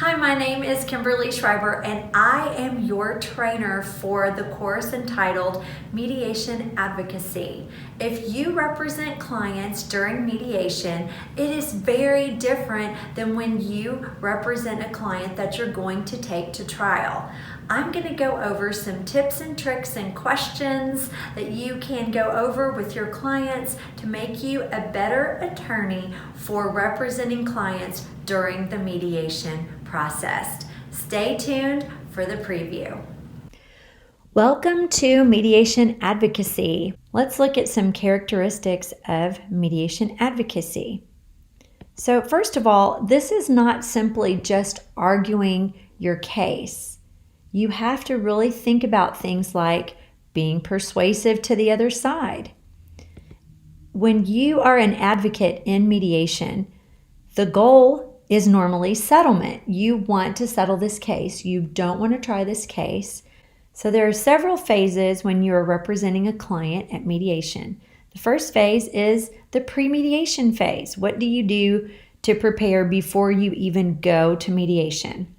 Hi, my name is Kimberly Schreiber and I am your trainer for the course entitled Mediation Advocacy. If you represent clients during mediation, it is very different than when you represent a client that you're going to take to trial. I'm going to go over some tips and tricks and questions that you can go over with your clients to make you a better attorney for representing clients during the mediation process. Stay tuned for the preview. Welcome to Mediation Advocacy. Let's look at some characteristics of mediation advocacy. So first of all, this is not simply just arguing your case. You have to really think about things like being persuasive to the other side. When you are an advocate in mediation, the goal is normally settlement. You want to settle this case. You don't want to try this case. So there are several phases when you are representing a client at mediation. The first phase is the pre-mediation phase. What do you do to prepare before you even go to mediation?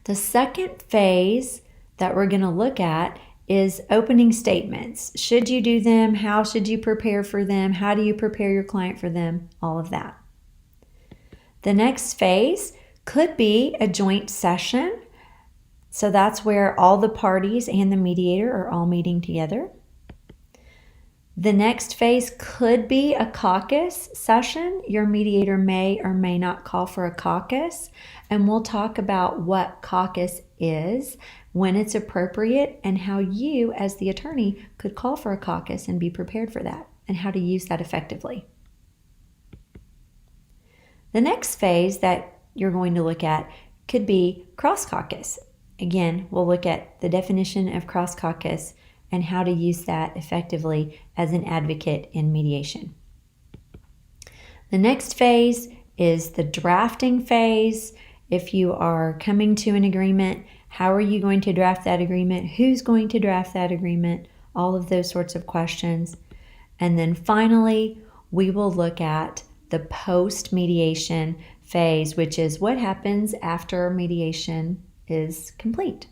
The second phase that we're going to look at is opening statements. Should you do them? How should you prepare for them? How do you prepare your client for them? All of that. The next phase could be a joint session. So that's where all the parties and the mediator are all meeting together. The next phase could be a caucus session. Your mediator may or may not call for a caucus, and we'll talk about what caucus is, when it's appropriate, and how you as the attorney could call for a caucus and be prepared for that, and how to use that effectively. The next phase that you're going to look at could be cross caucus. Again, we'll look at the definition of cross caucus and how to use that effectively as an advocate in mediation. The next phase is the drafting phase. If you are coming to an agreement, how are you going to draft that agreement? Who's going to draft that agreement? All of those sorts of questions. And then finally, we will look at the post-mediation phase, which is what happens after mediation is complete.